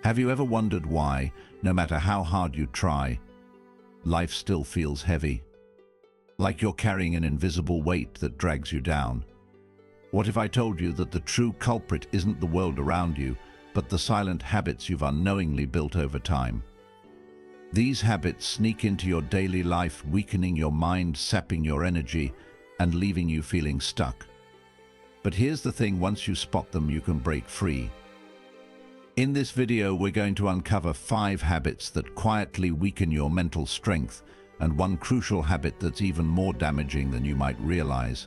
Have you ever wondered why, no matter how hard you try, life still feels heavy? Like you're carrying an invisible weight that drags you down. What if I told you that the true culprit isn't the world around you, but the silent habits you've unknowingly built over time? These habits sneak into your daily life, weakening your mind, sapping your energy, and leaving you feeling stuck. But here's the thing, once you spot them, you can break free. In this video, we're going to uncover 5 habits that quietly weaken your mental strength, and one crucial habit that's even more damaging than you might realize.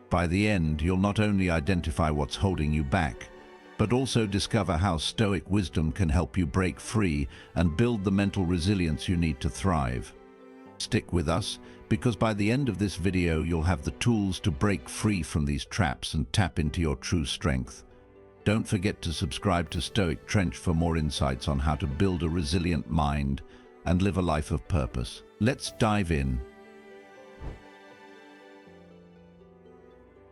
By the end, you'll not only identify what's holding you back, but also discover how Stoic wisdom can help you break free and build the mental resilience you need to thrive. Stick with us, because by the end of this video, you'll have the tools to break free from these traps and tap into your true strength. Don't forget to subscribe to Stoic Trench for more insights on how to build a resilient mind and live a life of purpose. Let's dive in.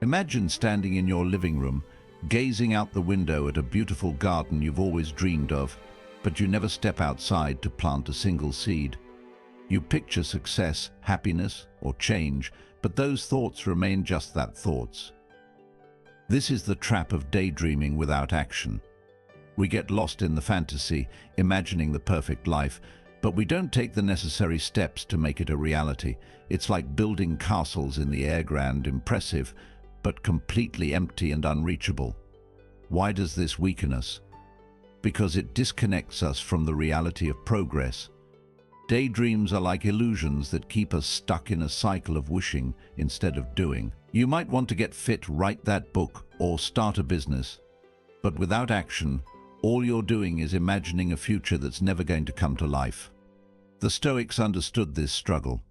Imagine standing in your living room, gazing out the window at a beautiful garden you've always dreamed of, but you never step outside to plant a single seed. You picture success, happiness, or change, but those thoughts remain just that, thoughts. This is the trap of daydreaming without action. We get lost in the fantasy, imagining the perfect life, but we don't take the necessary steps to make it a reality. It's like building castles in the air, grand, impressive, but completely empty and unreachable. Why does this weaken us? Because it disconnects us from the reality of progress. Daydreams are like illusions that keep us stuck in a cycle of wishing instead of doing. You might want to get fit, write that book, or start a business. But without action, all you're doing is imagining a future that's never going to come to life. The Stoics understood this struggle.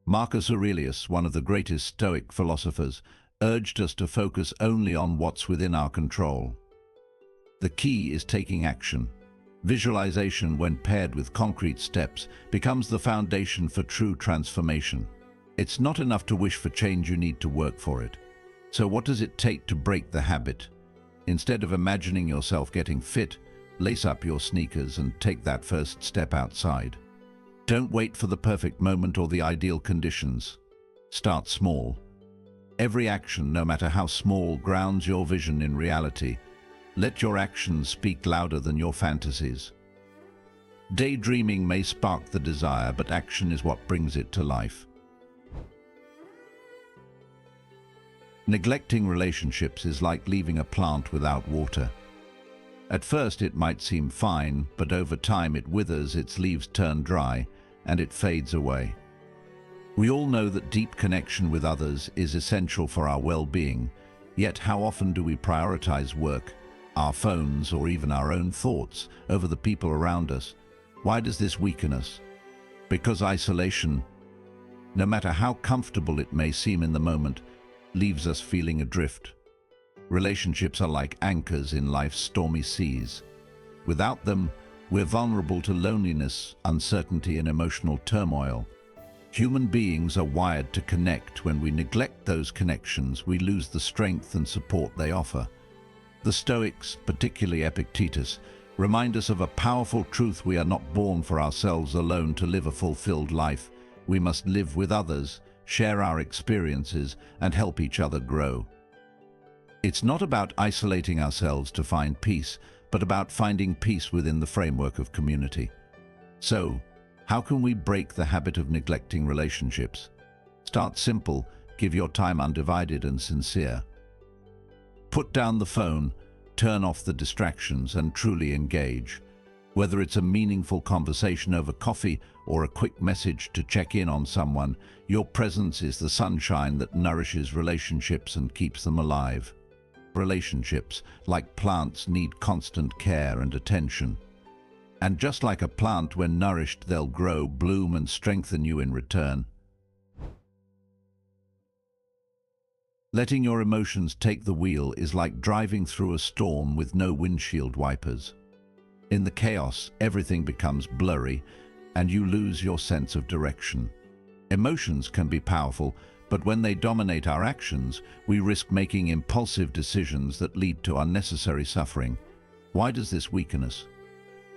Marcus Aurelius, one of the greatest Stoic philosophers, urged us to focus only on what's within our control. The key is taking action. Visualization, when paired with concrete steps, becomes the foundation for true transformation. It's not enough to wish for change, you need to work for it. So what does it take to break the habit? Instead of imagining yourself getting fit, lace up your sneakers and take that first step outside. Don't wait for the perfect moment or the ideal conditions. Start small. Every action, no matter how small, grounds your vision in reality. Let your actions speak louder than your fantasies. Daydreaming may spark the desire, but action is what brings it to life. Neglecting relationships is like leaving a plant without water. At first it might seem fine, but over time it withers, its leaves turn dry, and it fades away. We all know that deep connection with others is essential for our well-being, yet how often do we prioritize work, our phones, or even our own thoughts over the people around us? Why does this weaken us? Because isolation, no matter how comfortable it may seem in the moment, leaves us feeling adrift. Relationships are like anchors in life's stormy seas. Without them, we're vulnerable to loneliness, uncertainty, and emotional turmoil. Human beings are wired to connect. When we neglect those connections, we lose the strength and support they offer. The Stoics, particularly Epictetus, remind us of a powerful truth: we are not born for ourselves alone to live a fulfilled life. We must live with others, share our experiences, and help each other grow. It's not about isolating ourselves to find peace, but about finding peace within the framework of community. So, how can we break the habit of neglecting relationships? Start simple. Give your time undivided and sincere. Put down the phone, turn off the distractions, and truly engage. Whether it's a meaningful conversation over coffee or a quick message to check in on someone, your presence is the sunshine that nourishes relationships and keeps them alive. Relationships, like plants, need constant care and attention. And just like a plant, when nourished, they'll grow, bloom, and strengthen you in return. Letting your emotions take the wheel is like driving through a storm with no windshield wipers. In the chaos, everything becomes blurry, and you lose your sense of direction. Emotions can be powerful, but when they dominate our actions, we risk making impulsive decisions that lead to unnecessary suffering. Why does this weaken us?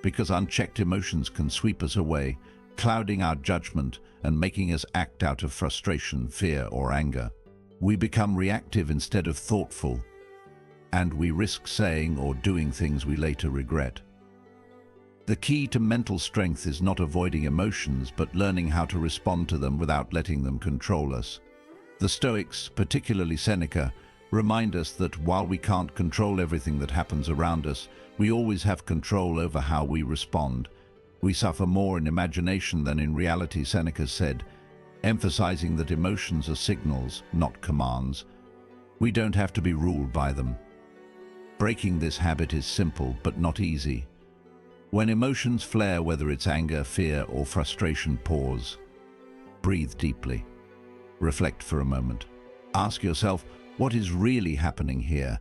Because unchecked emotions can sweep us away, clouding our judgment and making us act out of frustration, fear, or anger. We become reactive instead of thoughtful, and we risk saying or doing things we later regret. The key to mental strength is not avoiding emotions, but learning how to respond to them without letting them control us. The Stoics, particularly Seneca, remind us that while we can't control everything that happens around us, we always have control over how we respond. We suffer more in imagination than in reality, Seneca said, emphasizing that emotions are signals, not commands. We don't have to be ruled by them. Breaking this habit is simple, but not easy. When emotions flare, whether it's anger, fear, or frustration, pause. Breathe deeply. Reflect for a moment. Ask yourself, what is really happening here?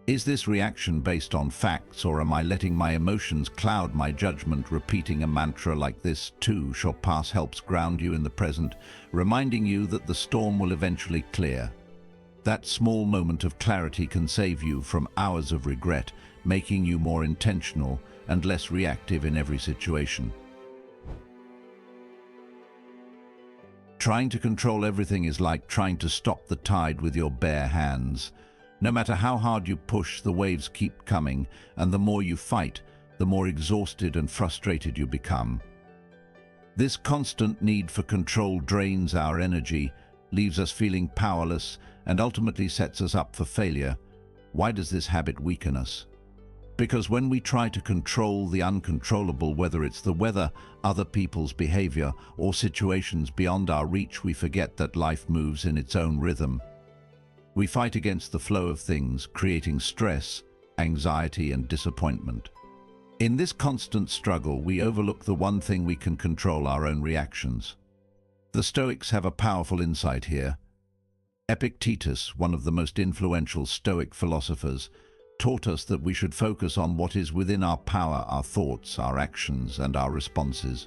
Is this reaction based on facts, or am I letting my emotions cloud my judgment? Repeating a mantra like this too shall pass helps ground you in the present, reminding you that the storm will eventually clear. That small moment of clarity can save you from hours of regret, making you more intentional and less reactive in every situation. Trying to control everything is like trying to stop the tide with your bare hands. No matter how hard you push, the waves keep coming, and the more you fight, the more exhausted and frustrated you become. This constant need for control drains our energy, leaves us feeling powerless, and ultimately sets us up for failure. Why does this habit weaken us? Because when we try to control the uncontrollable, whether it's the weather, other people's behavior, or situations beyond our reach, we forget that life moves in its own rhythm. We fight against the flow of things, creating stress, anxiety, and disappointment. In this constant struggle, we overlook the one thing we can control: our own reactions. The Stoics have a powerful insight here. Epictetus, one of the most influential Stoic philosophers, taught us that we should focus on what is within our power: our thoughts, our actions, and our responses.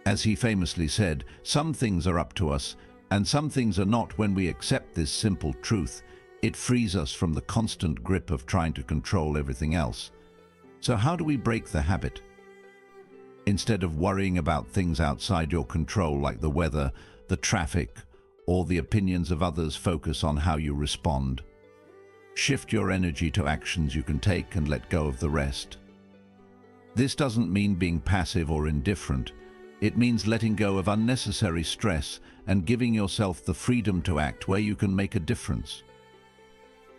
As he famously said, some things are up to us, and some things are not. When we accept this simple truth, it frees us from the constant grip of trying to control everything else. So how do we break the habit? Instead of worrying about things outside your control like the weather, the traffic, or the opinions of others, focus on how you respond. Shift your energy to actions you can take and let go of the rest. This doesn't mean being passive or indifferent. It means letting go of unnecessary stress and giving yourself the freedom to act where you can make a difference.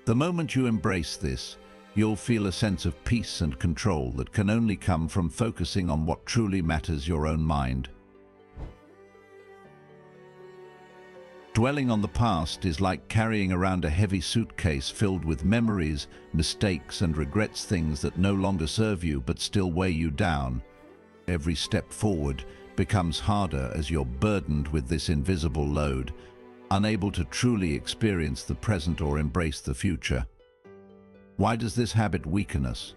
The moment you embrace this, you'll feel a sense of peace and control that can only come from focusing on what truly matters: your own mind. Dwelling on the past is like carrying around a heavy suitcase filled with memories, mistakes, and regrets, things that no longer serve you but still weigh you down. Every step forward becomes harder as you're burdened with this invisible load, unable to truly experience the present or embrace the future. Why does this habit weaken us?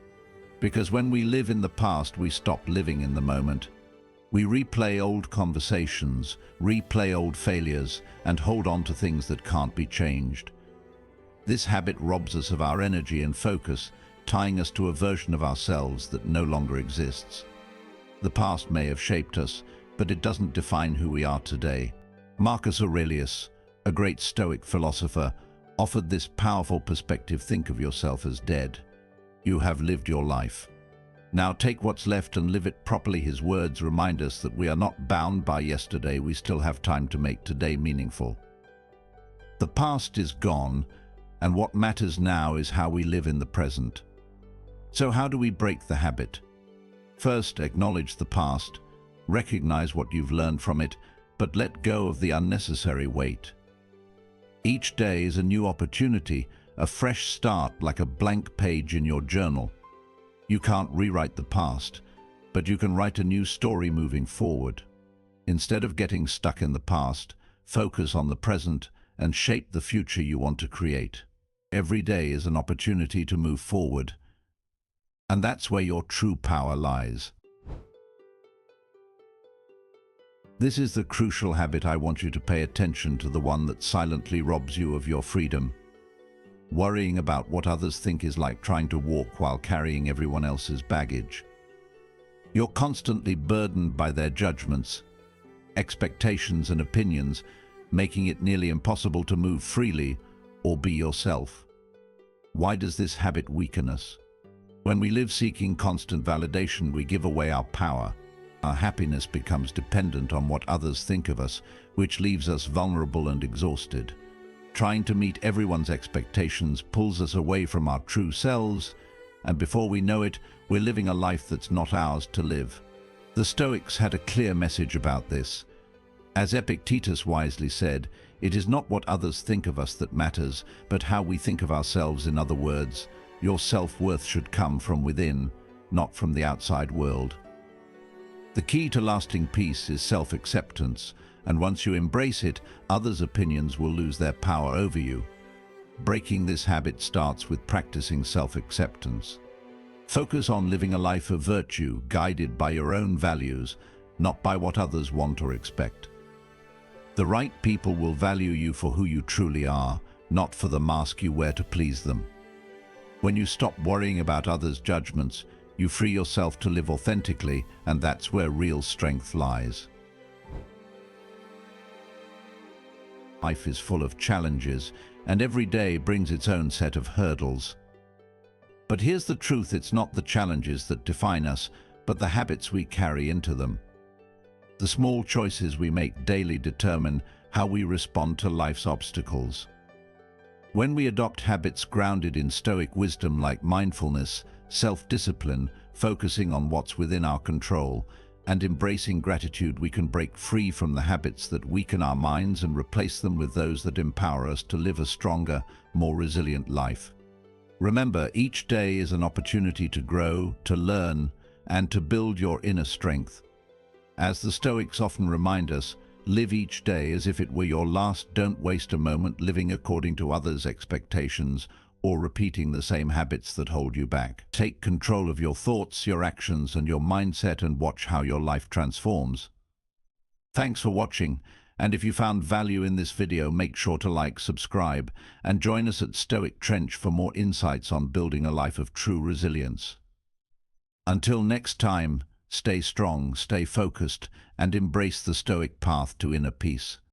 Because when we live in the past, we stop living in the moment. We replay old conversations, replay old failures, and hold on to things that can't be changed. This habit robs us of our energy and focus, tying us to a version of ourselves that no longer exists. The past may have shaped us, but it doesn't define who we are today. Marcus Aurelius, a great Stoic philosopher, offered this powerful perspective: think of yourself as dead. You have lived your life. Now take what's left and live it properly. His words remind us that we are not bound by yesterday. We still have time to make today meaningful. The past is gone, and what matters now is how we live in the present. So how do we break the habit? First, acknowledge the past. Recognize what you've learned from it, but let go of the unnecessary weight. Each day is a new opportunity, a fresh start, like a blank page in your journal. You can't rewrite the past, but you can write a new story moving forward. Instead of getting stuck in the past, focus on the present and shape the future you want to create. Every day is an opportunity to move forward, and that's where your true power lies. This is the crucial habit. I want you to pay attention to, the one that silently robs you of your freedom. Worrying about what others think is like trying to walk while carrying everyone else's baggage. You're constantly burdened by their judgments, expectations and opinions, making it nearly impossible to move freely or be yourself. Why does this habit weaken us? When we live seeking constant validation, we give away our power. Our happiness becomes dependent on what others think of us, which leaves us vulnerable and exhausted. Trying to meet everyone's expectations pulls us away from our true selves, and before we know it, we're living a life that's not ours to live. The Stoics had a clear message about this. As Epictetus wisely said, it is not what others think of us that matters, but how we think of ourselves. In other words, your self-worth should come from within, not from the outside world. The key to lasting peace is self-acceptance, and once you embrace it, others' opinions will lose their power over you. Breaking this habit starts with practicing self-acceptance. Focus on living a life of virtue, guided by your own values, not by what others want or expect. The right people will value you for who you truly are, not for the mask you wear to please them. When you stop worrying about others' judgments, you free yourself to live authentically, and that's where real strength lies. Life is full of challenges, and every day brings its own set of hurdles. But here's the truth: it's not the challenges that define us, but the habits we carry into them. The small choices we make daily determine how we respond to life's obstacles. When we adopt habits grounded in Stoic wisdom like mindfulness, self-discipline, focusing on what's within our control, and embracing gratitude, we can break free from the habits that weaken our minds and replace them with those that empower us to live a stronger, more resilient life. Remember, each day is an opportunity to grow, to learn, and to build your inner strength. As the Stoics often remind us, live each day as if it were your last. Don't waste a moment living according to others' expectations or repeating the same habits that hold you back. Take control of your thoughts, your actions, and your mindset, and watch how your life transforms. Thanks for watching, and if you found value in this video, make sure to like, subscribe, and join us at Stoic Trench for more insights on building a life of true resilience. Until next time, stay strong, stay focused, and embrace the Stoic path to inner peace.